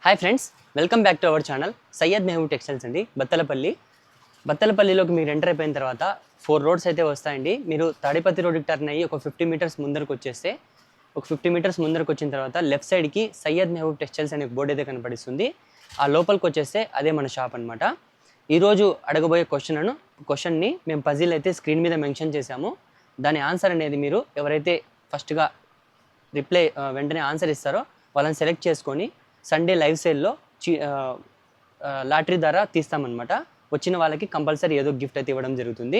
Hi friends, welcome back to our channel Syed Mehboob textiles అండి. బత్తలపల్లిలోకి మీరు enter అయిపోయిన తర్వాత 4 రోడ్స్ అయితే వస్తాయండి. మీరు తాడిపత్రి రోడ్కి టర్న్ అయ్యి ఒక 50 మీటర్స్ ముందరకు వచ్చేస్తే, ఒక 50 మీటర్స్ ముందరకు వచ్చిన తర్వాత లెఫ్ట్ సైడ్కి సయ్యద్ మెహబూబ్ టెక్స్టైల్స్ అనే బోర్డు అయితే కనపడిస్తుంది. ఆ లోపలికి వచ్చేస్తే అదే మన షాప్ అనమాట. ఈరోజు అడగబోయే క్వశ్చన్ని మేము పజిల్ అయితే స్క్రీన్ మీద మెన్షన్ చేశాము. దాని ఆన్సర్ అనేది మీరు ఎవరైతే ఫస్ట్గా వెంటనే ఆన్సర్ ఇస్తారో వాళ్ళని సెలెక్ట్ చేసుకొని సండే లైవ్ సేల్లో లాటరీ ద్వారా తీస్తామన్నమాట. వచ్చిన వాళ్ళకి కంపల్సరీ ఏదో గిఫ్ట్ అయితే ఇవ్వడం జరుగుతుంది.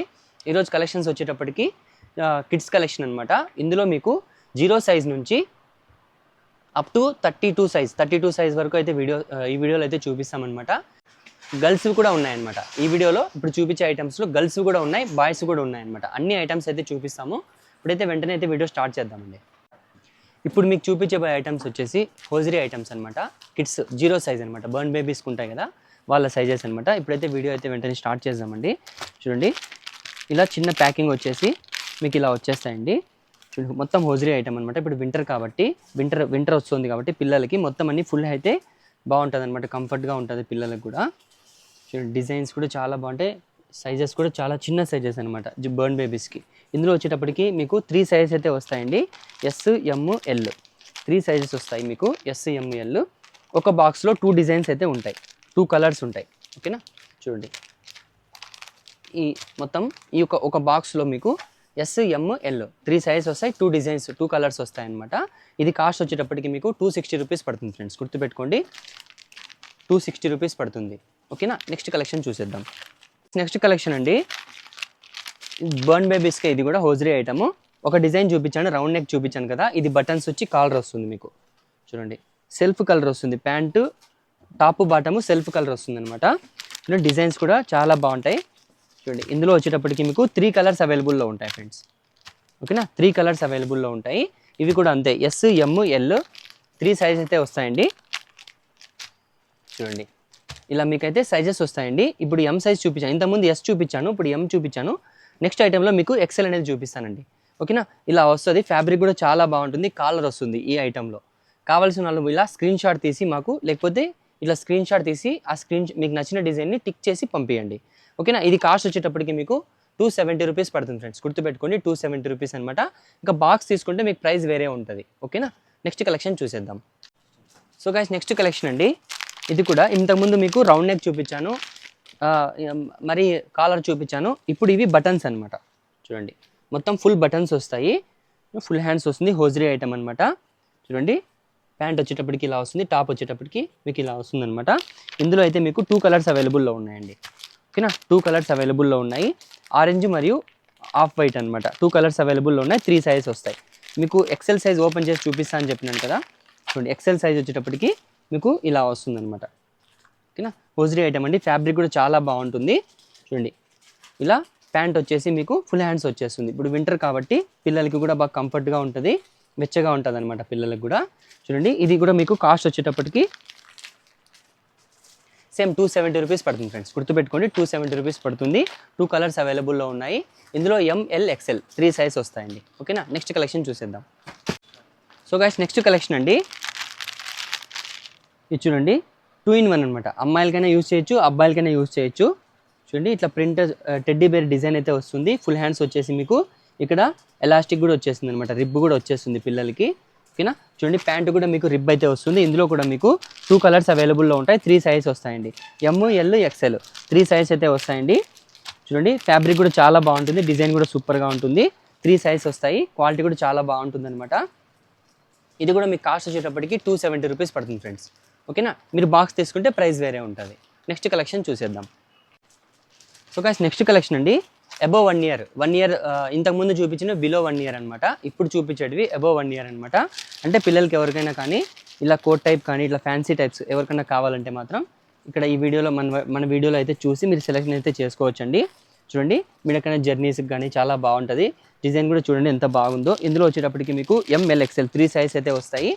ఈరోజు కలెక్షన్స్ వచ్చేటప్పటికి కిడ్స్ కలెక్షన్ అనమాట. ఇందులో మీకు 0 సైజ్ నుంచి అప్ టు 32 సైజ్ వరకు అయితే ఈ వీడియోలో అయితే చూపిస్తామన్నమాట. గర్ల్స్ కూడా ఉన్నాయన్నమాట. ఈ వీడియోలో ఇప్పుడు చూపించే ఐటమ్స్లో గర్ల్స్ కూడా ఉన్నాయి, బాయ్స్ కూడా ఉన్నాయన్నమాట. అన్ని ఐటమ్స్ అయితే చూపిస్తాము. ఇప్పుడైతే వెంటనే అయితే వీడియో స్టార్ట్ చేద్దామండి. ఇప్పుడు మీకు చూపించబోయే ఐటమ్స్ వచ్చేసి హోజరీ ఐటమ్స్ అనమాట. కిడ్స్ 0 సైజ్ అనమాట. బర్న్ బేబీస్కి ఉంటాయి కదా, వాళ్ళ సైజెస్ అనమాట. ఇప్పుడైతే వీడియో అయితే వెంటనే స్టార్ట్ చేద్దామండి. చూడండి, ఇలా చిన్న ప్యాకింగ్ వచ్చేసి మీకు ఇలా వచ్చేస్తాయండి. చూడండి, మొత్తం హోజరీ ఐటమ్ అనమాట. ఇప్పుడు వింటర్ కాబట్టి వింటర్ వస్తుంది కాబట్టి పిల్లలకి మొత్తం అన్ని ఫుల్ అయితే బాగుంటుంది అనమాట. కంఫర్ట్గా ఉంటుంది పిల్లలకు కూడా. చూడండి, డిజైన్స్ కూడా చాలా బాగుంటాయి. సైజెస్ కూడా చాలా చిన్న సైజెస్ అనమాట బర్న్ బేబీస్కి. ఇందులో వచ్చేటప్పటికి మీకు 3 సైజెస్ అయితే వస్తాయండి. ఎస్, ఎమ్, ఎల్ 3 సైజెస్ వస్తాయి మీకు. ఎస్, ఎమ్, ఎల్. ఒక బాక్స్లో 2 డిజైన్స్ అయితే ఉంటాయి, 2 కలర్స్ ఉంటాయి. ఓకేనా, చూడండి, ఈ మొత్తం ఈ ఒక బాక్స్లో మీకు ఎస్, ఎమ్, ఎల్ 3 సైజెస్ వస్తాయి, 2 డిజైన్స్, 2 కలర్స్ వస్తాయి అనమాట. ఇది కాస్ట్ వచ్చేటప్పటికి మీకు 260 రూపీస్ పడుతుంది ఫ్రెండ్స్, గుర్తుపెట్టుకోండి. 260 రూపీస్ పడుతుంది. ఓకేనా, నెక్స్ట్ కలెక్షన్ చూసేద్దాం. నెక్స్ట్ కలెక్షన్ అండి, బర్న్ బేబీస్కి ఇది కూడా హోజరీ ఐటమ్. ఒక డిజైన్ చూపించాను, రౌండ్ నెక్ చూపించాను కదా. ఇది బటన్స్ వచ్చి కాలర్ వస్తుంది మీకు. చూడండి, సెల్ఫ్ కలర్ వస్తుంది. Pant top bottom self colour వస్తుంది అనమాట. డిజైన్స్ కూడా చాలా బాగుంటాయి. చూడండి, ఇందులో వచ్చేటప్పటికి మీకు 3 కలర్స్ అవైలబుల్లో ఉంటాయి ఫ్రెండ్స్. ఓకేనా, 3 కలర్స్ అవైలబుల్లో ఉంటాయి. ఇవి కూడా అంతే, ఎస్, ఎమ్, ఎల్ 3 సైజ్ అయితే వస్తాయండి. చూడండి, ఇలా మీకైతే సైజెస్ వస్తాయండి. ఇప్పుడు ఎం సైజ్ చూపించాను, ఇంతకుముందు ఎస్ చూపించాను, ఇప్పుడు ఎం చూపించాను. నెక్స్ట్ ఐటెంలో మీకు ఎక్సెల్ అనేది చూపిస్తానండి. ఓకేనా, ఇలా వస్తుంది. ఫ్యాబ్రిక్ కూడా చాలా బాగుంటుంది, కాలర్ వస్తుంది ఈ ఐటెంలో. కావాల్సిన వాళ్ళు ఇలా స్క్రీన్ షాట్ తీసి మాకు, లేకపోతే ఇలా స్క్రీన్ షాట్ తీసి మీకు నచ్చిన డిజైన్ని టిక్ చేసి పంపించండి. ఓకేనా, ఇది కాస్ట్ వచ్చేటప్పటికి మీకు 270 రూపీస్ పడుతుంది ఫ్రెండ్స్, గుర్తుపెట్టుకోండి. 270 రూపీస్ అనమాట. ఇంకా బాక్స్ తీసుకుంటే మీకు ప్రైస్ వేరే ఉంటుంది. ఓకేనా, నెక్స్ట్ కలెక్షన్ చూసేద్దాం. సో గైస్, నెక్స్ట్ కలెక్షన్ అండి. ఇది కూడా ఇంతకుముందు మీకు రౌండ్ నెక్ చూపించాను, మరి కాలర్ చూపించాను. ఇప్పుడు ఇవి బటన్స్ అనమాట. చూడండి, మొత్తం ఫుల్ బటన్స్ వస్తాయి, ఫుల్ హ్యాండ్స్ వస్తుంది. హోజరీ ఐటమ్ అనమాట. చూడండి, ప్యాంట్ వచ్చేటప్పటికి ఇలా వస్తుంది, టాప్ వచ్చేటప్పటికి మీకు ఇలా వస్తుంది అనమాట. ఇందులో అయితే మీకు 2 కలర్స్ అవైలబుల్లో ఉన్నాయండి. ఓకేనా, 2 కలర్స్ అవైలబుల్లో ఉన్నాయి. ఆరెంజ్ మరియు ఆఫ్ వైట్ అనమాట. 2 కలర్స్ అవైలబుల్లో ఉన్నాయి. 3 సైజెస్ వస్తాయి మీకు. ఎక్సెల్ సైజ్ ఓపెన్ చేసి చూపిస్తా అని చెప్పినాను కదా. చూడండి, ఎక్సెల్ సైజ్ వచ్చేటప్పటికి మీకు ఇలా వస్తుంది అనమాట. ఓకేనా, హోజరీ ఐటమ్ అండి. ఫ్యాబ్రిక్ కూడా చాలా బాగుంటుంది. చూడండి, ఇలా ప్యాంట్ వచ్చేసి మీకు ఫుల్ హ్యాండ్స్ వచ్చేస్తుంది. ఇప్పుడు వింటర్ కాబట్టి పిల్లలకి కూడా బాగా కంఫర్ట్గా ఉంటుంది, వెచ్చగా ఉంటుంది అనమాట పిల్లలకు కూడా. చూడండి, ఇది కూడా మీకు కాస్ట్ వచ్చేటప్పటికి సేమ్ 270 రూపీస్ పడుతుంది ఫ్రెండ్స్, గుర్తుపెట్టుకోండి. 270 రూపీస్ పడుతుంది. 2 కలర్స్ అవైలబుల్లో ఉన్నాయి. ఇందులో ఎంఎల్, ఎక్స్ఎల్ 3 సైజ్ వస్తాయండి. ఓకేనా, నెక్స్ట్ కలెక్షన్ చూసేద్దాం. సో గైస్, నెక్స్ట్ కలెక్షన్ అండి. ఇది చూడండి, 2 in 1 అనమాట. అమ్మాయిలకైనా యూజ్ చేయొచ్చు, అబ్బాయిలకైనా యూజ్ చేయొచ్చు. చూడండి, ఇట్లా ప్రింట్ టెడ్డీ బేర్ డిజైన్ అయితే వస్తుంది. ఫుల్ హ్యాండ్స్ వచ్చేసి మీకు ఇక్కడ ఎలాస్టిక్ కూడా వచ్చేస్తుంది అనమాట, రిబ్ కూడా వచ్చేస్తుంది పిల్లలకి. ఓకేనా, చూడండి, ప్యాంటు కూడా మీకు రిబ్ అయితే వస్తుంది. ఇందులో కూడా మీకు 2 కలర్స్ అవైలబుల్లో ఉంటాయి. 3 సైజ్ వస్తాయండి. ఎమ్, ఎల్, ఎక్స్ఎల్ 3 సైజ్ అయితే వస్తాయండి. చూడండి, ఫ్యాబ్రిక్ కూడా చాలా బాగుంటుంది, డిజైన్ కూడా సూపర్గా ఉంటుంది. 3 సైజ్ వస్తాయి. క్వాలిటీ కూడా చాలా బాగుంటుంది అనమాట. ఇది కూడా మీకు కాస్ట్ వచ్చేటప్పటికి 270 రూపీస్ పడుతుంది ఫ్రెండ్స్. ఓకేనా, మీరు బాక్స్ తీసుకుంటే ప్రైస్ వేరే ఉంటుంది. నెక్స్ట్ కలెక్షన్ చూసేద్దాం. సో గైస్, నెక్స్ట్ కలెక్షన్ అండి. అబోవ్ 1 ఇయర్ ఇంతకుముందు చూపించిన బిలో 1 ఇయర్ అనమాట. ఇప్పుడు చూపించేటివి అబోవ్ 1 ఇయర్ అనమాట. అంటే పిల్లలకి ఎవరికైనా కానీ ఇలా కోట్ టైప్ కానీ ఇట్లా ఫ్యాన్సీ టైప్స్ ఎవరికైనా కావాలంటే మాత్రం ఇక్కడ ఈ వీడియోలో మన వీడియోలో అయితే చూసి మీరు సెలెక్షన్ అయితే చేసుకోవచ్చండి. చూడండి, మీరు ఎక్కడైనా జర్నీస్కి కానీ చాలా బాగుంటుంది. డిజైన్ కూడా చూడండి ఎంత బాగుందో. ఇందులో వచ్చేటప్పటికి మీకు ఎంఎల్, ఎక్స్ఎల్ 3 సైజ్ అయితే వస్తాయి.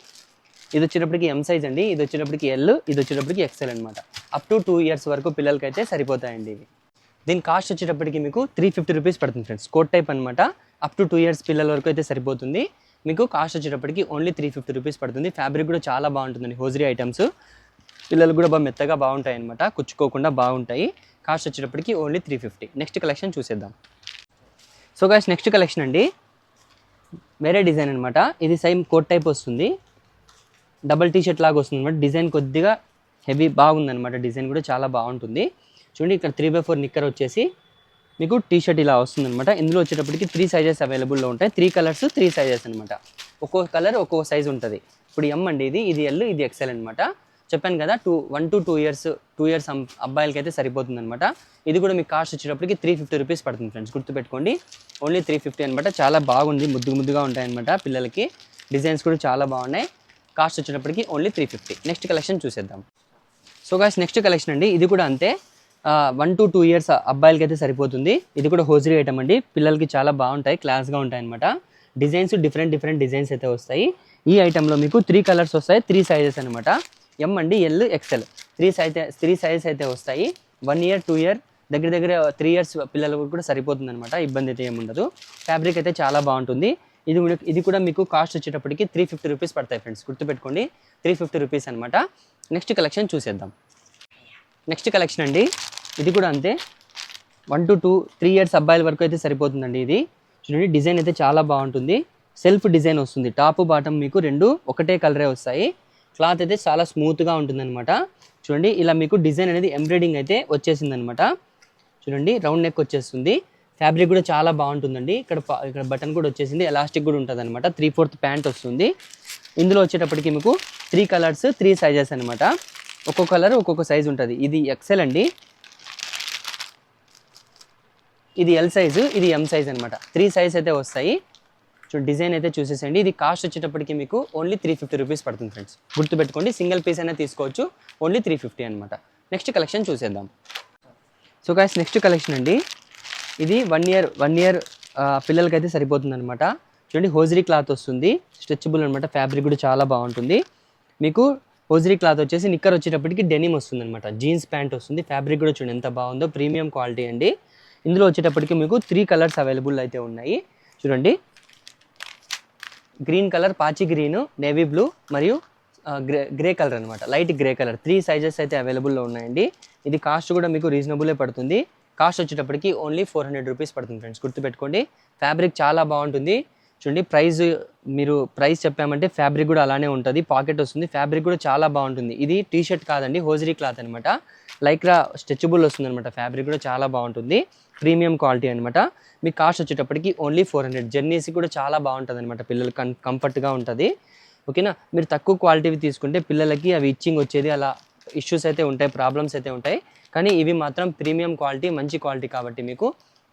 ఇది వచ్చేటప్పటికి ఎం సైజ్ అండి, ఇది వచ్చేటప్పటికి ఎల్, ఇది వచ్చేటప్పటికి ఎక్స్ఎల్ అనమాట. అప్ టు 2 ఇయర్స్ వరకు పిల్లలకి అయితే సరిపోతాయండి ఇవి. దీని కాస్ట్ వచ్చేటప్పటికి మీకు 350 రూపీస్ పడుతుంది ఫ్రెండ్స్. కోట్ టైప్ అనమాట. అప్ టు 2 ఇయర్స్ పిల్లల వరకు అయితే సరిపోతుంది. మీకు కాస్ట్ వచ్చేటప్పటికి ఓన్లీ 350 రూపీస్ పడుతుంది. ఫ్యాబ్రిక్ కూడా చాలా బాగుంటుందండి, హోజరీ ఐటమ్స్. పిల్లలు కూడా బాగా మెత్తగా బాగుంటాయి అనమాట, కుచ్చుకోకుండా బాగుంటాయి. కాస్ట్ వచ్చేటప్పటికి ఓన్లీ 350. నెక్స్ట్ కలెక్షన్ చూసేద్దాం. సో గైస్ నెక్స్ట్ కలెక్షన్ అండి, వేరే డిజైన్ అనమాట. ఇది సేమ్ కోట్ టైప్ వస్తుంది, డబల్ టీ షర్ట్ లాగా వస్తుంది అనమాట. డిజైన్ కొద్దిగా హెవీ బాగుందనమాట, డిజైన్ కూడా చాలా బాగుంటుంది. చూడండి ఇక్కడ 3x4 నిక్కర్ వచ్చేసి మీకు టీ షర్ట్ ఇలా వస్తుంది అనమాట. ఇందులో వచ్చేటప్పటికి 3 సైజెస్ అవైలబుల్లో ఉంటాయి, 3 కలర్స్ 3 సైజెస్ అనమాట. ఒక్కో కలర్ ఒక్కో సైజ్ ఉంటుంది. ఇప్పుడు ఎం అండి, ఇది ఎల్, ఇది ఎక్సెల్ అనమాట. చెప్పాను కదా 1 to 2 ఇయర్స్ అబ్బాయిలకి అయితే సరిపోతుంది అనమాట. ఇది కూడా మీకు కాస్ట్ వచ్చేటప్పటికి 350 రూపీస్ పడుతుంది ఫ్రెండ్స్, గుర్తుపెట్టుకోండి. ఓన్లీ 350 అనమాట. చాలా బాగుంది, ముద్దుగా ఉంటాయి అనమాట పిల్లలకి. డిజైన్స్ కూడా చాలా బాగున్నాయి. కాస్ట్ వచ్చేటప్పటికి ఓన్లీ 350. నెక్స్ట్ కలెక్షన్ చూసేద్దాం. సో గాయ్స్ నెక్స్ట్ కలెక్షన్ అండి, ఇది కూడా అంతే 1 to 2 ఇయర్స్ అబ్బాయిలకి అయితే సరిపోతుంది. ఇది కూడా హోజరీ ఐటమ్ అండి, పిల్లలకి చాలా బాగుంటాయి, క్లాస్గా ఉంటాయి అనమాట. డిజైన్స్ డిఫరెంట్ డిజైన్స్ అయితే వస్తాయి. ఈ ఐటెంలో మీకు 3 కలర్స్ వస్తాయి, 3 సైజెస్ అనమాట. ఎం అండి, ఎల్, ఎక్సెల్ 3 సైజెస్ అయితే వస్తాయి. 1 year 2 year దగ్గర 3 years పిల్లలకు కూడా సరిపోతుంది అనమాట, ఇబ్బంది అయితే ఏముండదు. ఫ్యాబ్రిక్ అయితే చాలా బాగుంటుంది. ఇది కూడా మీకు కాస్ట్ వచ్చేటప్పటికి 350 రూపీస్ పడతాయి ఫ్రెండ్స్, గుర్తుపెట్టుకోండి. 350 రూపీస్ అనమాట. నెక్స్ట్ కలెక్షన్ చూసేద్దాం. నెక్స్ట్ కలెక్షన్ అండి, ఇది కూడా అంతే 1 to 3 ఇయర్స్ అబ్బాయిల వరకు అయితే సరిపోతుందండి. ఇది చూడండి, డిజైన్ అయితే చాలా బాగుంటుంది. సెల్ఫ్ డిజైన్ వస్తుంది, టాప్ బాటమ్ మీకు 2 ఒకటే కలరే వస్తాయి. క్లాత్ అయితే చాలా స్మూత్గా ఉంటుందన్నమాట. చూడండి ఇలా మీకు డిజైన్ అనేది ఎంబ్రాయిడింగ్ అయితే వచ్చేసింది అనమాట. చూడండి రౌండ్ నెక్ వచ్చేస్తుంది. ఫ్యాబ్రిక్ కూడా చాలా బాగుంటుందండి. ఇక్కడ బటన్ కూడా వచ్చేసింది, ఎలాస్టిక్ కూడా ఉంటుంది అనమాట. 3/4 ప్యాంట్ వస్తుంది. ఇందులో వచ్చేటప్పటికి మీకు 3 కలర్స్ 3 సైజెస్ అనమాట. ఒక్కొక్క కలర్ ఒక్కొక్క సైజ్ ఉంటుంది. ఇది ఎక్సెల్ అండి, ఇది ఎల్ సైజు, ఇది ఎం సైజ్ అనమాట. 3 సైజ్ అయితే వస్తాయి. చూడండి డిజైన్ అయితే చూసేసండి. ఇది కాస్ట్ వచ్చేటప్పటికి మీకు ఓన్లీ 350 రూపీస్ పడుతుంది ఫ్రెండ్స్, గుర్తుపెట్టుకోండి. సింగిల్ పీస్ అయినా తీసుకోవచ్చు, ఓన్లీ 350 అనమాట. నెక్స్ట్ కలెక్షన్ చూసేద్దాం. సో గాయ్స్ నెక్స్ట్ కలెక్షన్ అండి, ఇది 1 year పిల్లలకైతే సరిపోతుంది అనమాట. చూడండి హోజరీ క్లాత్ వస్తుంది, స్ట్రెచబుల్ అనమాట. ఫ్యాబ్రిక్ కూడా చాలా బాగుంటుంది. మీకు హోజరీ క్లాత్ వచ్చేసి నిక్కర్ వచ్చేటప్పటికి డెనిమ్ వస్తుంది అనమాట. జీన్స్ ప్యాంట్ వస్తుంది. ఫ్యాబ్రిక్ కూడా చూడండి ఎంత బాగుందో, ప్రీమియం క్వాలిటీ అండి. ఇందులో వచ్చేటప్పటికి మీకు 3 కలర్స్ అవైలబుల్ అయితే ఉన్నాయి. చూడండి గ్రీన్ కలర్, పాచి గ్రీన్, నేవీ బ్లూ మరియు గ్రే కలర్ అనమాట, లైట్ గ్రే కలర్. 3 సైజెస్ అయితే అవైలబుల్లో ఉన్నాయండి. ఇది కాస్ట్ కూడా మీకు రీజనబులే పడుతుంది. కాస్ట్ వచ్చేటప్పటికి ఓన్లీ 400 రూపీస్ పడుతుంది ఫ్రెండ్స్, గుర్తుపెట్టుకోండి. ఫ్యాబ్రిక్ చాలా బాగుంటుంది. చూడండి మీరు ప్రైస్ చెప్పామంటే ఫ్యాబ్రిక్ కూడా అలానే ఉంటుంది, పాకెట్ వస్తుంది. ఫ్యాబ్రిక్ కూడా చాలా బాగుంటుంది. ఇది టీ షర్ట్ కాదండి, హోజరీ క్లాత్ అనమాట. లైక్రా స్ట్రెచబుల్ వస్తుంది అనమాట. ఫ్యాబ్రిక్ కూడా చాలా బాగుంటుంది, ప్రీమియం క్వాలిటీ అనమాట. మీకు కాస్ట్ వచ్చేటప్పటికి ఓన్లీ 400. జర్నీస్ కూడా చాలా బాగుంటుంది అనమాట, పిల్లలు కంఫర్ట్గా ఉంటుంది. ఓకేనా. మీరు తక్కువ క్వాలిటీవి తీసుకుంటే పిల్లలకి అవి ఇచ్చింగ్ వచ్చేది, అలా ఇష్యూస్ అయితే ఉంటాయి, ప్రాబ్లమ్స్ అయితే ఉంటాయి. కానీ ఇవి మాత్రం ప్రీమియం క్వాలిటీ, మంచి క్వాలిటీ కాబట్టి మీకు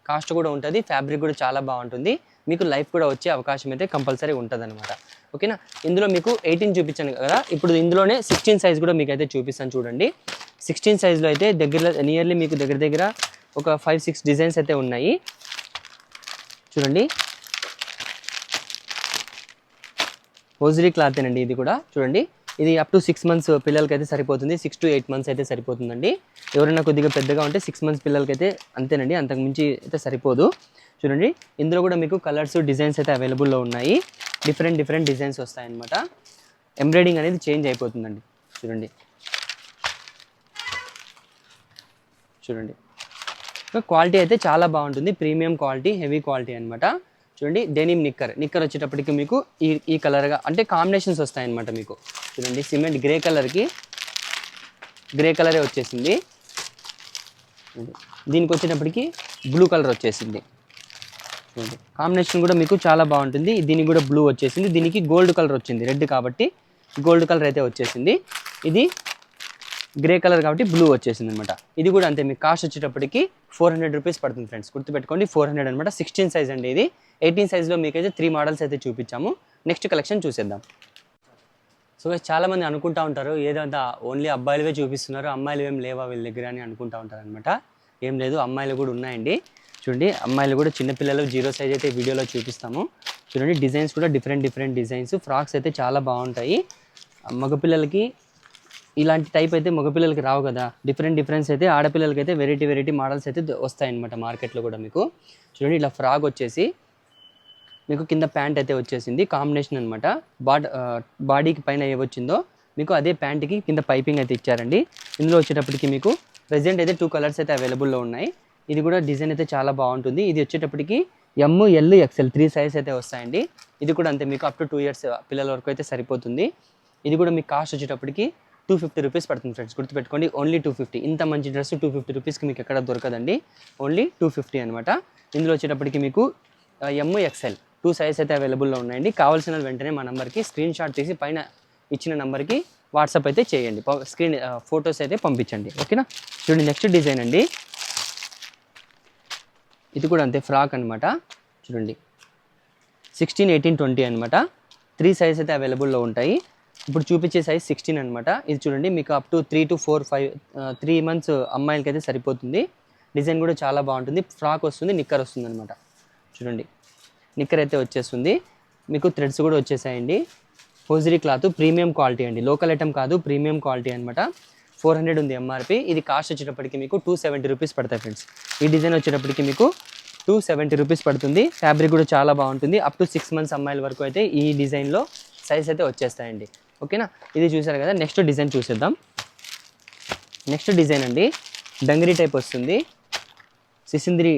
కాస్ట్ కూడా ఉంటుంది. ఫ్యాబ్రిక్ కూడా చాలా బాగుంటుంది. మీకు లైఫ్ కూడా వచ్చే అవకాశం అయితే కంపల్సరీ ఉంటుంది అనమాట. ఓకేనా. ఇందులో మీకు 18 చూపించాను కదా, ఇప్పుడు ఇందులోనే 16 సైజ్ కూడా మీకు అయితే చూపిస్తాను చూడండి. 16 సైజ్లో అయితే నియర్లీ మీకు దగ్గర ఒక 5-6 డిజైన్స్ అయితే ఉన్నాయి. చూడండి హోజరీ క్లాత్ అండి. ఇది కూడా చూడండి, ఇది అప్ టు 6 months పిల్లలకి అయితే సరిపోతుంది. 6 to 8 months అయితే సరిపోతుందండి. ఎవరైనా కొద్దిగా పెద్దగా ఉంటే 6 months పిల్లలకి అయితే అంతేనండి, అంతకు మించి అయితే సరిపోదు. చూడండి ఇందులో కూడా మీకు కలర్స్, డిజైన్స్ అయితే అవైలబుల్లో ఉన్నాయి. డిఫరెంట్ డిజైన్స్ వస్తాయన్నమాట. ఎంబ్రాయిడింగ్ అనేది చేంజ్ అయిపోతుందండి. చూడండి క్వాలిటీ అయితే చాలా బాగుంటుంది, ప్రీమియం క్వాలిటీ, హెవీ క్వాలిటీ అనమాట. చూడండి డెనిమ్ నిక్కర్ వచ్చేటప్పటికి మీకు ఈ కలర్గా అంటే కాంబినేషన్స్ వస్తాయన్నమాట. మీకు చూడండి సిమెంట్ గ్రే కలర్కి గ్రే కలరే వచ్చేసింది. దీనికి వచ్చేటప్పటికి బ్లూ కలర్ వచ్చేసింది. చూడండి కాంబినేషన్ కూడా మీకు చాలా బాగుంటుంది. దీనికి కూడా బ్లూ వచ్చేసింది, దీనికి గోల్డ్ కలర్ వచ్చింది. రెడ్ కాబట్టి గోల్డ్ కలర్ అయితే వచ్చేసింది. ఇది గ్రే కలర్ కాబట్టి బ్లూ వచ్చేసింది అనమాట. ఇది కూడా అంతే, మీకు కాస్ట్ వచ్చేటప్పటికి 400 రూపీస్ పడుతుంది ఫ్రెండ్స్, గుర్తుపెట్టుకోండి. 400 అనమాట. 16 సైజ్ అండి ఇది. 18 సైజ్లో మీకైతే 3 మోడల్స్ అయితే చూపించాము. నెక్స్ట్ కలెక్షన్ చూసేద్దాం. సో చాలామంది అనుకుంటా ఉంటారు, ఏదంతా ఓన్లీ అబ్బాయిలవే చూపిస్తున్నారు, అమ్మాయిలు ఏం లేవా వీళ్ళ దగ్గర అని అనుకుంటా ఉంటారు అనమాట. ఏం లేదు, అమ్మాయిలు కూడా ఉన్నాయండి. చూడండి అమ్మాయిలు కూడా చిన్నపిల్లలు 0 సైజ్ అయితే వీడియోలో చూపిస్తాము. చూడండి డిజైన్స్ కూడా డిఫరెంట్ డిజైన్స్. ఫ్రాక్స్ అయితే చాలా బాగుంటాయి. మగపిల్లలకి ఇలాంటి టైప్ అయితే మగపిల్లలకి రావు కదా, డిఫరెన్స్ అయితే ఆడపిల్లలకి అయితే వెరైటీ మోడల్స్ అయితే వస్తాయన్నమాట మార్కెట్లో కూడా. మీకు చూడండి ఇలా ఫ్రాక్ వచ్చేసి మీకు కింద ప్యాంట్ అయితే వచ్చేసింది, కాంబినేషన్ అనమాట. బాడీకి పైన ఏవొచ్చిందో మీకు అదే ప్యాంట్కి కింద పైపింగ్ అయితే ఇచ్చారండి. ఇందులో వచ్చేటప్పటికి మీకు ప్రెజెంట్ అయితే 2 కలర్స్ అయితే అవైలబుల్లో ఉన్నాయి. ఇది కూడా డిజైన్ అయితే చాలా బాగుంటుంది. ఇది వచ్చేటప్పటికి ML XL 3 సైజ్ అయితే వస్తాయండి. ఇది కూడా అంతే మీకు అప్ టు 2 ఇయర్స్ పిల్లల వరకు అయితే సరిపోతుంది. ఇది కూడా మీకు కాస్ట్ వచ్చేటప్పటికి 250 రూపీస్ పడుతుంది ఫ్రెండ్స్, గుర్తుపెట్టుకోండి. ఓన్లీ 250. ఇంత మంచి డ్రెస్ 250 రూపీస్కి మీకు ఎక్కడ దొరకదండి. ఓన్లీ 250 అనమాట. ఇందులో వచ్చేటప్పటికి మీకు MXL 2 సైజ్ అయితే అవైలబుల్లో ఉన్నాయండి. కావాల్సిన వెంటనే మా నెంబర్కి స్క్రీన్ షాట్ తీసి పైన ఇచ్చిన నెంబర్కి వాట్సాప్ అయితే చేయండి, స్క్రీన్ ఫొటోస్ అయితే పంపించండి. ఓకేనా. చూడండి నెక్స్ట్ డిజైన్ అండి. ఇది కూడా అంతే ఫ్రాక్ అనమాట. చూడండి 16, 18, 20 అనమాట. 3 సైజ్ అయితే అవైలబుల్లో ఉంటాయి. ఇప్పుడు చూపించే సైజ్ 16 అనమాట. ఇది చూడండి మీకు అప్ టు 3 to 4, 5, 3 months అమ్మాయిలకి అయితే సరిపోతుంది. డిజైన్ కూడా చాలా బాగుంటుంది. ఫ్రాక్ వస్తుంది, నిక్కర్ వస్తుంది అనమాట. చూడండి నిక్కర్ అయితే వచ్చేస్తుంది. మీకు థ్రెడ్స్ కూడా వచ్చేసాయండి. హోజరీ క్లాత్ ప్రీమియం క్వాలిటీ అండి, లోకల్ ఐటమ్ కాదు, ప్రీమియం క్వాలిటీ అనమాట. 400 ఉంది MRP. ఇది కాస్ట్ వచ్చేటప్పటికి మీకు 270 రూపీస్ పడతాయి ఫ్రెండ్స్. ఈ డిజైన్ వచ్చేటప్పటికి మీకు 270 రూపీస్ పడుతుంది. ఫ్యాబ్రిక్ కూడా చాలా బాగుంటుంది. అప్ టు 6 months అమ్మాయిల వరకు అయితే ఈ డిజైన్లో సైజ్ అయితే వచ్చేస్తాయండి. ఓకేనా. ఇది చూసారు కదా. నెక్స్ట్ డిజైన్ చూసేద్దాం. నెక్స్ట్ డిజైన్ అండి డంగరీ టైప్ వస్తుంది. సిసింద్రి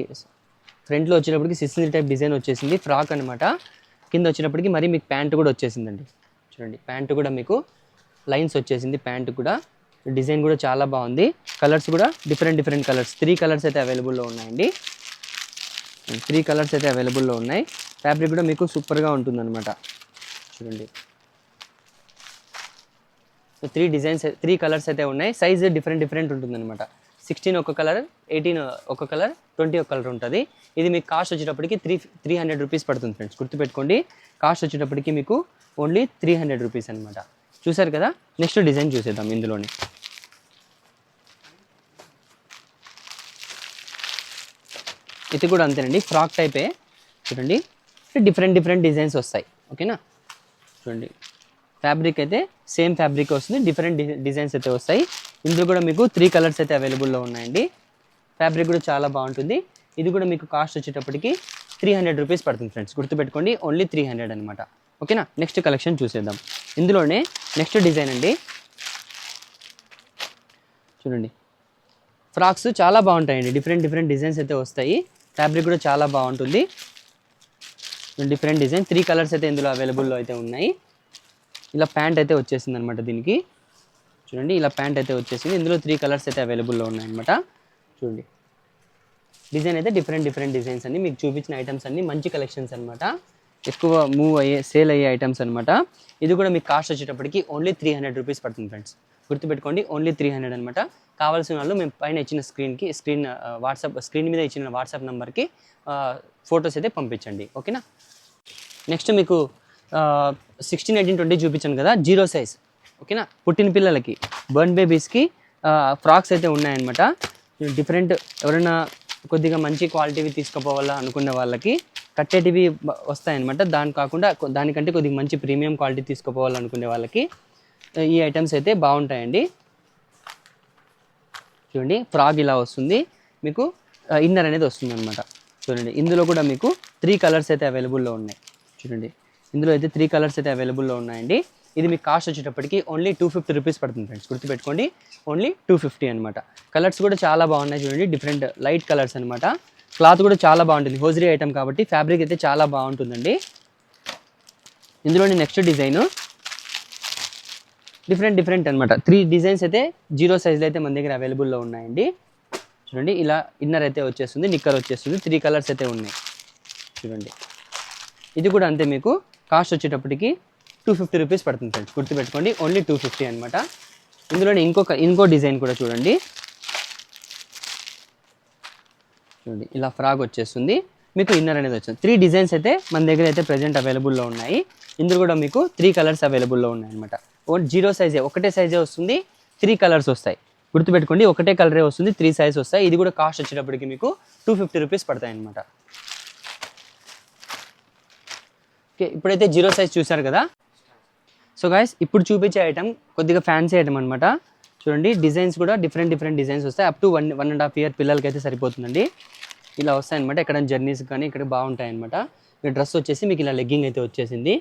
ఫ్రంట్లో వచ్చేటప్పటికి సిసింద్రి టైప్ డిజైన్ వచ్చేసింది. ఫ్రాక్ అనమాట. కింద వచ్చేటప్పటికి మరి మీకు ప్యాంట్ కూడా వచ్చేసిందండి. చూడండి ప్యాంట్ కూడా మీకు లైన్స్ వచ్చేసింది. ప్యాంట్ కూడా డిజైన్ కూడా చాలా బాగుంది. కలర్స్ కూడా డిఫరెంట్ కలర్స్, 3 కలర్స్ అయితే అవైలబుల్లో ఉన్నాయండి. 3 కలర్స్ అయితే అవైలబుల్లో ఉన్నాయి. ఫ్యాబ్రిక్ కూడా మీకు సూపర్గా ఉంటుందన్నమాట. చూడండి 3 కలర్స్ అయితే ఉన్నాయి. సైజ్ డిఫరెంట్ ఉంటుందన్నమాట. 16 ఒక కలర్, 18 ఒక కలర్, 20 ఒక కలర్ ఉంటుంది. ఇది మీకు కాస్ట్ వచ్చేటప్పటికి 300 రూపీస్ పడుతుంది ఫ్రెండ్స్, గుర్తుపెట్టుకోండి. కాస్ట్ వచ్చేటప్పటికి మీకు ఓన్లీ 300 రూపీస్ అనమాట. చూసారు కదా. నెక్స్ట్ డిజైన్ చూసేద్దాం. ఇందులోనే ఇది కూడా అంతేనండి, ఫ్రాక్ టైపే. చూడండి డిఫరెంట్ డిజైన్స్ వస్తాయి. ఓకేనా. చూడండి ఫ్యాబ్రిక్ అయితే సేమ్ ఫ్యాబ్రిక్ వస్తుంది, డిఫరెంట్ డిజైన్స్ అయితే వస్తాయి. ఇందులో కూడా మీకు 3 కలర్స్ అయితే అవైలబుల్లో ఉన్నాయండి. ఫ్యాబ్రిక్ కూడా చాలా బాగుంటుంది. ఇది కూడా మీకు కాస్ట్ వచ్చేటప్పటికి 300 రూపీస్ పడుతుంది ఫ్రెండ్స్, గుర్తుపెట్టుకోండి. ఓన్లీ 300 అనమాట. ఓకేనా. నెక్స్ట్ కలెక్షన్ చూసేద్దాం. ఇందులోనే నెక్స్ట్ డిజైన్ అండి. చూడండి ఫ్రాక్స్ చాలా బాగుంటాయండి, డిఫరెంట్ డిజైన్స్ అయితే వస్తాయి. ఫ్యాబ్రిక్ కూడా చాలా బాగుంటుంది. డిఫరెంట్ డిజైన్ 3 కలర్స్ అయితే ఇందులో అవైలబుల్లో అయితే ఉన్నాయి. ఇలా ప్యాంట్ అయితే వచ్చేసింది అనమాట దీనికి. చూడండి ఇలా ప్యాంట్ అయితే వచ్చేసింది. ఇందులో 3 కలర్స్ అయితే అవైలబుల్లో ఉన్నాయన్నమాట. చూడండి డిజైన్ అయితే డిఫరెంట్ డిజైన్స్ అన్ని మీకు చూపించిన ఐటమ్స్ అన్ని మంచి కలెక్షన్స్ అనమాట. ఎక్కువ సేల్ అయ్యే ఐటమ్స్ అనమాట. ఇది కూడా మీకు కాస్ట్ వచ్చేటప్పటికి ఓన్లీ 300 రూపీస్ పడుతుంది ఫ్రెండ్స్, గుర్తుపెట్టుకోండి. ఓన్లీ 300 అనమాట. కావాల్సిన వాళ్ళు మేము పైన ఇచ్చిన స్క్రీన్ మీద ఇచ్చిన వాట్సాప్ నెంబర్కి ఫొటోస్ అయితే పంపించండి. ఓకేనా. నెక్స్ట్ మీకు 16, 18, 20 చూపించాను కదా, 0 సైజ్. ఓకేనా. పుట్టిన పిల్లలకి బర్న్ బేబీస్కి ఫ్రాక్స్ అయితే ఉన్నాయన్నమాట. డిఫరెంట్ ఎవరైనా కొద్దిగా మంచి క్వాలిటీవి తీసుకుపోవాలా అనుకున్న వాళ్ళకి కట్టేటివి వస్తాయన్నమాట. దానికంటే కొద్దిగా మంచి ప్రీమియం క్వాలిటీ తీసుకుపోవాలనుకునే వాళ్ళకి ఈ ఐటమ్స్ అయితే బాగుంటాయండి. చూడండి ఫ్రాక్ ఇలా వస్తుంది, మీకు ఇన్నర్ అనేది వస్తుంది అనమాట. చూడండి ఇందులో కూడా మీకు 3 కలర్స్ అయితే అవైలబుల్లో ఉన్నాయి. చూడండి ఇందులో అయితే 3 కలర్స్ అయితే అవైలబుల్లో ఉన్నాయండి. ఇది మీకు కాస్ట్ వచ్చేటప్పటికి ఓన్లీ 250 రూపీస్ పడుతుంది ఫ్రెండ్స్, గుర్తుపెట్టుకోండి. ఓన్లీ 250 అనమాట. కలర్స్ కూడా చాలా బాగున్నాయి. చూడండి డిఫరెంట్ లైట్ కలర్స్ అనమాట. క్లాత్ కూడా చాలా బాగుంటుంది, హోజరీ ఐటమ్ కాబట్టి ఫ్యాబ్రిక్ అయితే చాలా బాగుంటుందండి. ఇందులోని నెక్స్ట్ డిజైన్ డిఫరెంట్ అనమాట. 3 డిజైన్స్ అయితే 0 సైజ్లో అయితే మన దగ్గర అవైలబుల్లో ఉన్నాయండి. చూడండి ఇలా ఇన్నర్ అయితే వచ్చేస్తుంది, నిక్కర్ వచ్చేస్తుంది. 3 కలర్స్ అయితే ఉన్నాయి. చూడండి ఇది కూడా అంతే, మీకు కాస్ట్ వచ్చేటప్పటికి 250 రూపీస్ పడుతుంది ఫ్రెండ్స్, గుర్తుపెట్టుకోండి. ఓన్లీ 250 అనమాట. ఇందులోనే ఇంకో డిజైన్ కూడా చూడండి. చూడండి ఇలా ఫ్రాక్ వచ్చేస్తుంది, మీకు ఇన్నర్ అనేది వచ్చింది. 3 డిజైన్స్ అయితే మన దగ్గర అయితే ప్రెజెంట్ అవైలబుల్లో ఉన్నాయి. ఇందులో కూడా మీకు 3 కలర్స్ అవైలబుల్లో ఉన్నాయి అనమాట. 0 సైజే, ఒకటే సైజే వస్తుంది. 3 కలర్స్ వస్తాయి, గుర్తుపెట్టుకోండి. ఒకటే కలరే వస్తుంది, 3 సైజ్ వస్తాయి. ఇది కూడా కాస్ట్ వచ్చేటప్పటికి మీకు 250 రూపీస్ పడతాయి అనమాట. ఓకే, ఇప్పుడైతే 0 సైజ్ చూసారు కదా. సో గైస్ ఇప్పుడు చూపించే ఐటమ్ కొద్దిగా ఫ్యాన్సీ ఐటమ్ అనమాట. చూడండి డిజైన్స్ కూడా డిఫరెంట్ డిజైన్స్ వస్తాయి. అప్ టు 1.5 ఇయర్ పిల్లలకి అయితే సరిపోతుందండి. ఇలా వస్తాయన్నమాట. ఎక్కడ జర్నీస్ కానీ ఇక్కడ బాగుంటాయి అనమాట. ఈ డ్రెస్ వచ్చేసి మీకు ఇలా లెగ్గింగ్ అయితే వచ్చేసింది.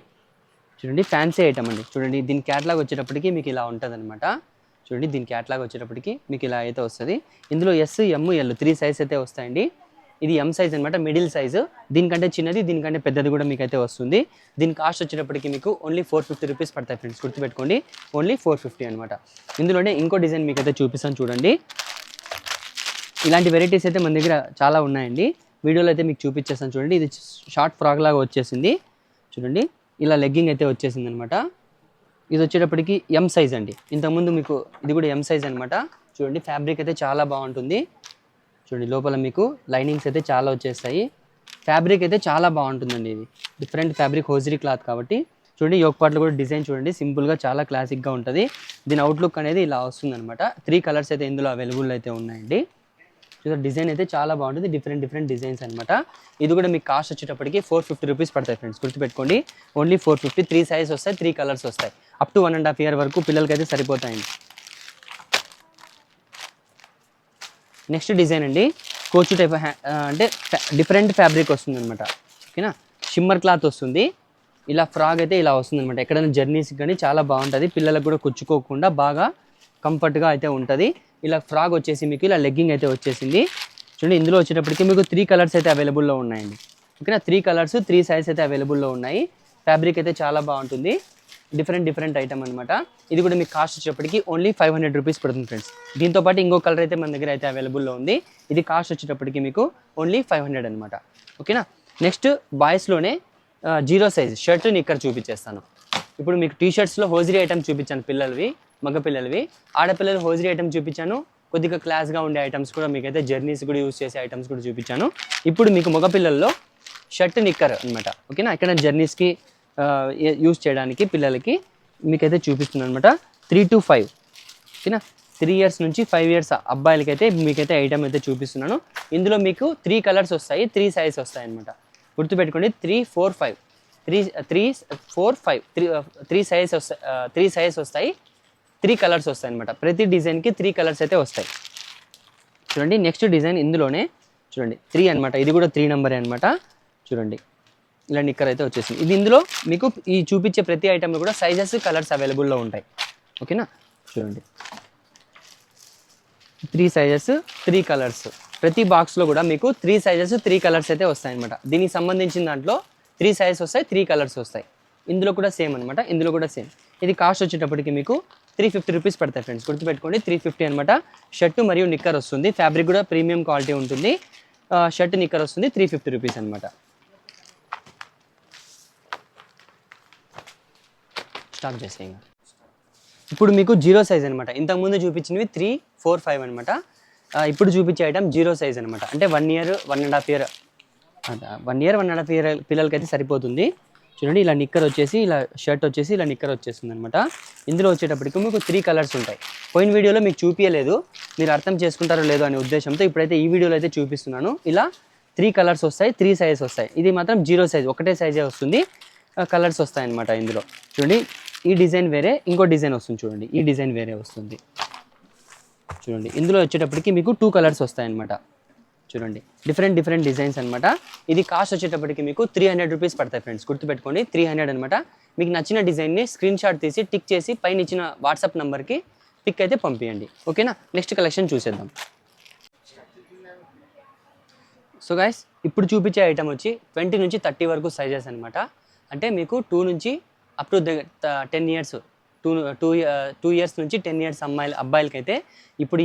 చూడండి ఫ్యాన్సీ ఐటమ్ అండి. చూడండి దీని క్యాట్లాగ్ వచ్చేటప్పటికి మీకు ఇలా ఉంటుందన్నమాట. చూడండి దీని క్యాట్లాగ్ వచ్చేటప్పటికి మీకు ఇలా అయితే వస్తుంది. ఇందులో ఎస్, ఎమ్, ఎల్ 3 సైజ్ అయితే వస్తాయండి. ఇది ఎం సైజ్ అనమాట, మిడిల్ సైజు. దీనికంటే చిన్నది, దీనికంటే పెద్దది కూడా మీకు అయితే వస్తుంది. దీని కాస్ట్ వచ్చేటప్పటికి మీకు ఓన్లీ 450 రూపీస్ పడతాయి ఫ్రెండ్స్, గుర్తుపెట్టుకోండి. ఓన్లీ 450 అనమాట. ఇందులోనే ఇంకో డిజైన్ మీకు అయితే చూపిస్తాను చూడండి. ఇలాంటి వెరైటీస్ అయితే మన దగ్గర చాలా ఉన్నాయండి. వీడియోలో అయితే మీకు చూపించేస్తాను చూడండి. ఇది షార్ట్ ఫ్రాక్ లాగా వచ్చేసింది చూడండి. ఇలా లెగ్గింగ్ అయితే వచ్చేసింది అనమాట. ఇది వచ్చేటప్పటికి ఎం సైజ్ అండి. ఇంతకుముందు మీకు ఇది కూడా ఎం సైజ్ అనమాట. చూడండి ఫ్యాబ్రిక్ అయితే చాలా బాగుంటుంది. చూడండి లోపల మీకు లైనింగ్స్ అయితే చాలా వచ్చేస్తాయి. ఫ్యాబ్రిక్ అయితే చాలా బాగుంటుందండి. ఇది డిఫరెంట్ ఫ్యాబ్రిక్, హోజరీ క్లాత్ కాబట్టి. చూడండి యోక్ పార్ట్లో కూడా డిజైన్ చూడండి, సింపుల్గా చాలా క్లాసిక్గా ఉంటుంది. దీని అవుట్లుక్ అనేది ఇలా వస్తుంది అనమాట. 3 కలర్స్ అయితే ఇందులో అవైలబుల్ అయితే ఉన్నాయండి. డిజైన్ అయితే చాలా బాగుంటుంది, డిఫరెంట్ డిజైన్స్ అనమాట. ఇది కూడా మీకు కాస్ట్ వచ్చేటప్పటికి 450 రూపీస్ పడతాయి ఫ్రెండ్స్, గుర్తుపెట్టుకోండి. ఓన్లీ 450. 3 సైజ్ వస్తాయి, 3 కలర్స్ వస్తాయి. అప్ టు 1.5 ఇయర్ వరకు పిల్లలకి అయితే సరిపోతాయండి. నెక్స్ట్ డిజైన్ అండి, కోచు టైప్, అంటే డిఫరెంట్ ఫ్యాబ్రిక్ వస్తుంది అనమాట. ఓకేనా, షిమ్మర్ క్లాత్ వస్తుంది. ఇలా ఫ్రాక్ అయితే ఇలా వస్తుంది అనమాట. ఎక్కడైనా జర్నీస్కి కానీ చాలా బాగుంటుంది. పిల్లలకు కూడా కుచ్చుకోకుండా బాగా కంఫర్ట్గా అయితే ఉంటుంది. ఇలా ఫ్రాక్ వచ్చేసి మీకు ఇలా లెగ్గింగ్ అయితే వచ్చేసింది చూడండి. ఇందులో వచ్చేటప్పటికి మీకు 3 కలర్స్ అయితే అవైలబుల్లో ఉన్నాయండి. ఓకేనా, 3 కలర్స్ 3 సైజ్ అయితే అవైలబుల్లో ఉన్నాయి. ఫ్యాబ్రిక్ అయితే చాలా బాగుంటుంది, డిఫరెంట్ ఐటమ్ అనమాట. ఇది కూడా మీకు కాస్ట్ వచ్చేటప్పటికి ఓన్లీ 500 రూపీస్ పడుతుంది ఫ్రెండ్స్. దీంతో పాటు ఇంకో కలర్ అయితే మన దగ్గర అయితే అవైలబుల్లో ఉంది. ఇది కాస్ట్ వచ్చేటప్పటికి మీకు ఓన్లీ 500 అనమాట. ఓకేనా, నెక్స్ట్ బాయ్స్లోనే 0 సైజ్ షర్ట్ నిక్కర్ చూపించేస్తాను. ఇప్పుడు మీకు టీషర్ట్స్లో హోజరీ ఐటమ్స్ చూపించాను, పిల్లలవి, మగ పిల్లలవి. ఆడపిల్లలు హోజరీ ఐటమ్ చూపించాను. కొద్దిగా క్లాస్గా ఉండే ఐటమ్స్ కూడా మీకైతే జర్నీస్ కూడా యూస్ చేసే ఐటమ్స్ కూడా చూపించాను. ఇప్పుడు మీకు మగ పిల్లల్లో షర్ట్ నిక్కర్ అనమాట. ఓకేనా, ఇక్కడ జర్నీస్కి యూస్ చేయడానికి పిల్లలకి మీకైతే చూపిస్తున్నాను అనమాట. 3 to 5. ఓకేనా, 3 years నుంచి 5 years అబ్బాయిలకైతే మీకైతే ఐటమ్ అయితే చూపిస్తున్నాను. ఇందులో మీకు 3 కలర్స్ వస్తాయి, 3 సైజ్ వస్తాయి అనమాట. గుర్తుపెట్టుకోండి, 3, 4, 5. 3, 4, 5 3 సైజ్ వస్తాయి. 3 సైజ్ వస్తాయి, 3 కలర్స్ వస్తాయి అనమాట. ప్రతి డిజైన్కి 3 కలర్స్ అయితే వస్తాయి. చూడండి నెక్స్ట్ డిజైన్ ఇందులోనే చూడండి 3 అనమాట. ఇది కూడా 3 నెంబరే అనమాట. చూడండి ఇలా నిక్కర్ అయితే వచ్చేసింది. ఇది ఇందులో మీకు ఈ చూపించే ప్రతి ఐటెంలో కూడా సైజెస్, కలర్స్ అవైలబుల్లో ఉంటాయి. ఓకేనా, చూడండి 3 సైజెస్ 3 కలర్స్. ప్రతి బాక్స్లో కూడా మీకు 3 సైజెస్ 3 కలర్స్ అయితే వస్తాయి అనమాట. దీనికి సంబంధించిన దాంట్లో 3 సైజెస్ వస్తాయి, 3 కలర్స్ వస్తాయి. ఇందులో కూడా సేమ్ అనమాట, ఇందులో కూడా సేమ్. ఇది కాస్ట్ వచ్చేటప్పటికి మీకు 350 రూపీస్ పడతాయి ఫ్రెండ్స్, గుర్తుపెట్టుకోండి. 350 అనమాట. షర్ట్ మరియు నిక్కర్ వస్తుంది. ఫ్యాబ్రిక్ కూడా ప్రీమియం క్వాలిటీ ఉంటుంది. షర్ట్ నిక్కర్ వస్తుంది, 350 రూపీస్ అనమాట. స్టాప్ చేసే. ఇప్పుడు మీకు 0 సైజ్ అనమాట. ఇంతకుముందు చూపించినవి 3, 4, 5 అనమాట. ఇప్పుడు చూపించే ఐటమ్ 0 సైజ్ అనమాట. అంటే 1 year 1.5 year 1.5 year పిల్లలకైతే సరిపోతుంది. చూడండి ఇలా నిక్కర్ వచ్చేసి, ఇలా షర్ట్ వచ్చేసి, ఇలా నిక్కర్ వచ్చేస్తుంది అనమాట. ఇందులో వచ్చేటప్పటికి మీకు 3 కలర్స్ ఉంటాయి. పోయిన వీడియోలో మీకు చూపించలేదు, మీరు అర్థం చేసుకుంటారో లేదో అనే ఉద్దేశంతో ఇప్పుడైతే ఈ వీడియోలో అయితే చూపిస్తున్నాను. ఇలా 3 కలర్స్ వస్తాయి, 3 సైజ్ వస్తాయి. ఇది మాత్రం 0 సైజ్, ఒకటే సైజే వస్తుంది. కలర్స్ వస్తాయి అనమాట. ఇందులో చూడండి ఈ డిజైన్ వేరే, ఇంకో డిజైన్ వస్తుంది చూడండి. ఈ డిజైన్ వేరే వస్తుంది చూడండి. ఇందులో వచ్చేటప్పటికి మీకు 2 కలర్స్ వస్తాయన్నమాట. చూడండి డిఫరెంట్ డిజైన్స్ అనమాట. ఇది కాస్ట్ వచ్చేటప్పటికి మీకు 300 రూపీస్ పడతాయి ఫ్రెండ్స్, గుర్తుపెట్టుకోండి. 300 అనమాట. మీకు నచ్చిన డిజైన్ని స్క్రీన్ షాట్ తీసి టిక్ చేసి పైన ఇచ్చిన వాట్సాప్ నెంబర్కి పిక్ అయితే పంపించండి. ఓకేనా, నెక్స్ట్ కలెక్షన్ చూసేద్దాం. సో గైస్, ఇప్పుడు చూపించే ఐటమ్ వచ్చి 20 నుంచి 30 వరకు సైజెస్ అనమాట. అంటే మీకు 2 నుంచి అప్ టు 10 years, 2 years నుంచి 10 years అబ్బాయిలకి అయితే ఇప్పుడు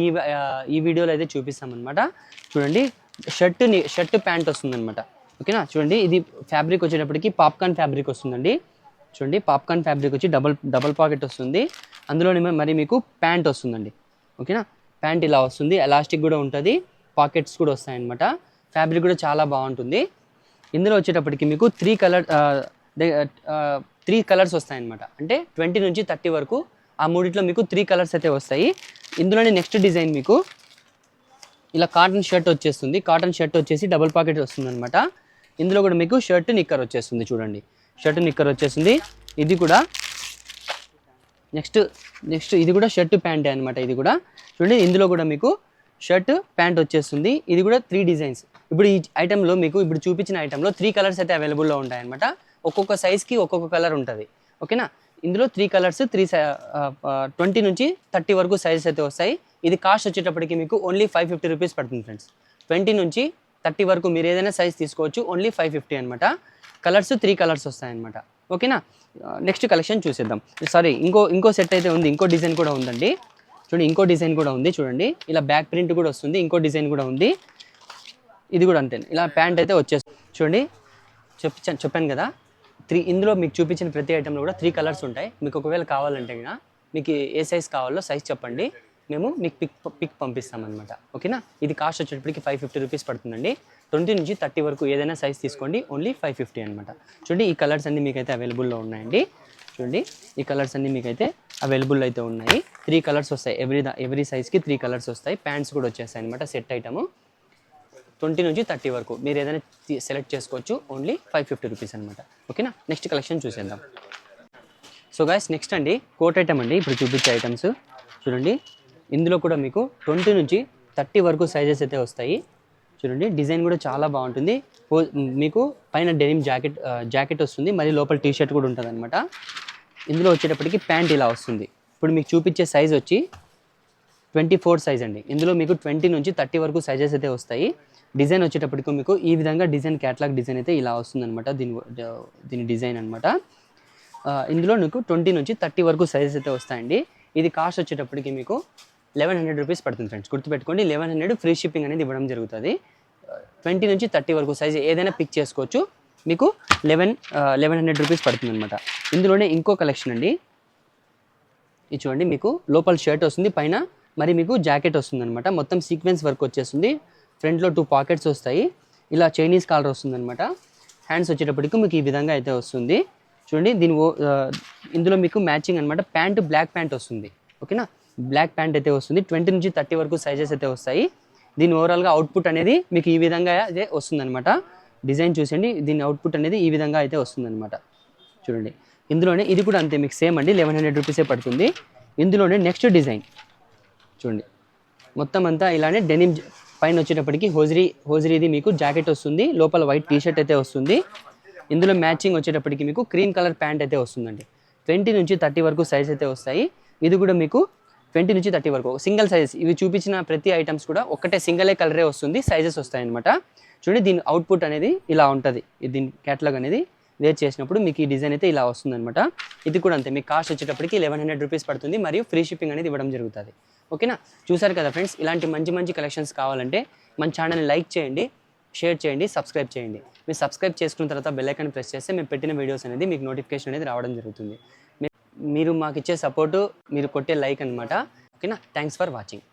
ఈ వీడియోలో అయితే చూపిస్తామన్నమాట. చూడండి షర్ట్ ప్యాంట్ వస్తుందన్నమాట. ఓకేనా, చూడండి ఇది ఫ్యాబ్రిక్ వచ్చేటప్పటికి పాప్కార్న్ ఫ్యాబ్రిక్ వస్తుందండి. చూడండి పాప్కార్న్ ఫ్యాబ్రిక్ వచ్చి డబల్ పాకెట్ వస్తుంది. అందులోనే మరి మీకు ప్యాంట్ వస్తుందండి. ఓకేనా, ప్యాంట్ ఇలా వస్తుంది, ఎలాస్టిక్ కూడా ఉంటుంది, పాకెట్స్ కూడా వస్తాయన్నమాట. ఫ్యాబ్రిక్ కూడా చాలా బాగుంటుంది. ఇందులో వచ్చేటప్పటికి మీకు 3 కలర్స్ వస్తాయన్నమాట. అంటే 20 నుంచి 30 వరకు ఆ మూడిట్లో మీకు 3 కలర్స్ అయితే వస్తాయి. ఇందులోనే నెక్స్ట్ డిజైన్ మీకు ఇలా కాటన్ షర్ట్ వచ్చేస్తుంది. కాటన్ షర్ట్ వచ్చేసి డబుల్ పాకెట్ వస్తుంది అనమాట. ఇందులో కూడా మీకు షర్ట్ నిక్కర్ వచ్చేస్తుంది. చూడండి షర్ట్ నిక్కర్ వచ్చేస్తుంది. ఇది కూడా నెక్స్ట్ ఇది కూడా షర్ట్ ప్యాంటే అనమాట. ఇది కూడా చూడండి, ఇందులో కూడా మీకు షర్ట్ ప్యాంట్ వచ్చేస్తుంది. ఇది కూడా 3 డిజైన్స్. ఇప్పుడు ఈ ఐటెంలో మీకు ఇప్పుడు చూపించిన ఐటెంలో 3 కలర్స్ అయితే అవైలబుల్లో ఉంటాయన్నమాట. ఒక్కొక్క సైజ్కి ఒక్కొక్క కలర్ ఉంటుంది. ఓకేనా. ఇందులో 3 కలర్స్ 20 నుంచి 30 వరకు సైజెస్ అయితే వస్తాయి. ఇది కాస్ట్ వచ్చేటప్పటికి మీకు ఓన్లీ 550 రూపీస్ పడుతుంది ఫ్రెండ్స్. 20 నుంచి 30 వరకు మీరు ఏదైనా సైజ్ తీసుకోవచ్చు, ఓన్లీ 550 అనమాట. కలర్స్ 3 కలర్స్ వస్తాయన్నమాట. ఓకేనా. నెక్స్ట్ కలెక్షన్ చూసేద్దాం. సారీ, ఇంకో సెట్ అయితే ఉంది, ఇంకో డిజైన్ కూడా ఉందండి. చూడండి, ఇంకో డిజైన్ కూడా ఉంది చూడండి. ఇలా బ్యాక్ ప్రింట్ కూడా వస్తుంది, ఇంకో డిజైన్ కూడా ఉంది. ఇది కూడా అంతే, ఇలా ప్యాంట్ అయితే వచ్చేస్తుంది. చూడండి, చెప్పాను కదా, ఇందులో మీకు చూపించిన ప్రతి ఐటెంలో కూడా 3 కలర్స్ ఉంటాయి. మీకు ఒకవేళ కావాలంటే కూడా మీకు ఏ సైజ్ కావాలో సైజ్ చెప్పండి, మేము మీకు పిక్ పంపిస్తామన్నమాట. ఓకేనా. ఇది కాస్ట్ వచ్చేటప్పటికి 550 రూపీస్ పడుతుందండి. 20 నుంచి 30 వరకు ఏదైనా సైజ్ తీసుకోండి, ఓన్లీ 550 అనమాట. చూడండి, ఈ కలర్స్ అన్నీ మీకైతే అవైలబుల్లో ఉన్నాయండి. చూడండి, ఈ కలర్స్ అన్నీ మీకైతే అవైలబుల్ అయితే ఉన్నాయి. 3 కలర్స్ వస్తాయి, ఎవ్రీ సైజ్కి 3 కలర్స్ వస్తాయి. ప్యాంట్స్ కూడా వచ్చేస్తాయి అనమాట. సెట్ ఐటము 20 నుంచి 30 వరకు మీరు ఏదైనా సెలెక్ట్ చేసుకోవచ్చు, ఓన్లీ 550 రూపీస్ అనమాట. ఓకేనా. నెక్స్ట్ కలెక్షన్ చూసేద్దాం. సో గైస్, నెక్స్ట్ అండి కోట్ ఐటమ్ అండి. ఇప్పుడు చూపించే ఐటమ్స్ చూడండి. ఇందులో కూడా మీకు 20 నుంచి 30 వరకు సైజెస్ అయితే వస్తాయి. చూడండి, డిజైన్ కూడా చాలా బాగుంటుంది. మీకు పైన డెనిమ్ జాకెట్ వస్తుంది, మరి లోపల టీ షర్ట్ కూడా ఉంటుంది అనమాట. ఇందులో వచ్చేటప్పటికి ప్యాంట్ ఇలా వస్తుంది. ఇప్పుడు మీకు చూపించే సైజ్ వచ్చి 24 సైజ్ అండి. ఇందులో మీకు 20 నుంచి 30 వరకు సైజెస్ అయితే వస్తాయి. డిజైన్ వచ్చేటప్పటికి మీకు ఈ విధంగా డిజైన్, క్యాటలాగ్ డిజైన్ అయితే ఇలా వస్తుంది అనమాట. దీని డిజైన్ అనమాట. ఇందులో మీకు 20 నుంచి 30 వరకు సైజెస్ అయితే వస్తాయండి. ఇది కాస్ట్ వచ్చేటప్పటికి మీకు 1100 రూపీస్ పడుతుంది ఫ్రెండ్స్. గుర్తుపెట్టుకోండి, 1100 ఫ్రీ షిప్పింగ్ అనేది ఇవ్వడం జరుగుతుంది. 20 నుంచి 30 వరకు సైజ్ ఏదైనా పిక్ చేసుకోవచ్చు, మీకు 1100 రూపీస్ పడుతుంది అనమాట. ఇందులోనే ఇంకో కలెక్షన్ అండి. ఇది చూడండి, మీకు లోపల షర్ట్ వస్తుంది, పైన మరి మీకు జాకెట్ వస్తుంది అనమాట. మొత్తం సీక్వెన్స్ వర్క్ వచ్చేస్తుంది. ఫ్రంట్లో 2 పాకెట్స్ వస్తాయి. ఇలా చైనీస్ కాలర్ వస్తుంది అనమాట. హ్యాండ్స్ వచ్చేటప్పటికి మీకు ఈ విధంగా అయితే వస్తుంది. చూడండి, ఇందులో మీకు మ్యాచింగ్ అనమాట. ప్యాంట్ బ్లాక్ ప్యాంట్ వస్తుంది. ఓకేనా. బ్లాక్ ప్యాంట్ అయితే వస్తుంది. 20 నుంచి 30 వరకు సైజెస్ అయితే వస్తాయి. దీని ఓవరాల్గా అవుట్పుట్ అనేది మీకు ఈ విధంగా అయితే వస్తుంది అనమాట. డిజైన్ చూసండి, దీని అవుట్పుట్ అనేది ఈ విధంగా అయితే వస్తుంది అనమాట. చూడండి, ఇందులోనే ఇది కూడా అంతే, మీకు సేమ్ అండి, 1100 రూపీసే పడుతుంది. ఇందులోనే నెక్స్ట్ డిజైన్ చూడండి, మొత్తం అంతా ఇలానే డెనిమ్ పైన వచ్చేటప్పటికి హోజరీది మీకు జాకెట్ వస్తుంది, లోపల వైట్ టీ షర్ట్ అయితే వస్తుంది. ఇందులో మ్యాచింగ్ వచ్చేటప్పటికి మీకు క్రీమ్ కలర్ ప్యాంట్ అయితే వస్తుందండి. 20 నుంచి 30 వరకు సైజ్ అయితే వస్తాయి. ఇది కూడా మీకు 20 నుంచి 30 వరకు సింగిల్ సైజ్. ఇవి చూపించిన ప్రతి ఐటమ్స్ కూడా ఒకటే సింగిలే కలరే వస్తుంది, సైజెస్ వస్తాయి అనమాట. చూడండి, దీని అవుట్పుట్ అనేది ఇలా ఉంటుంది. దీని క్యాటలాగ్ అనేది వేర్ చేసినప్పుడు మీకు ఈ డిజైన్ అయితే ఇలా వస్తుంది అనమాట. ఇది కూడా అంతే, మీకు కాస్ట్ వచ్చేటప్పటికి 1100 రూపీస్ పడుతుంది, మరియు ఫ్రీ షిప్పింగ్ అనేది ఇవ్వడం జరుగుతుంది. ఓకేనా. చూసారు కదా ఫ్రెండ్స్, ఇలాంటి మంచి కలెక్షన్స్ కావాలంటే మన ఛానల్ని లైక్ చేయండి, షేర్ చేయండి, సబ్స్క్రైబ్ చేయండి. మీరు సబ్స్క్రైబ్ చేసుకున్న తర్వాత బెల్ ఐకాన్ ప్రెస్ చేస్తే మేము పెట్టిన వీడియోస్ అనేది మీకు నోటిఫికేషన్ అనేది రావడం జరుగుతుంది. మీరు మాకు ఇచ్చే సపోర్టు, మీరు కొట్టే లైక్ అనమాట. ఓకేనా. Thanks for watching.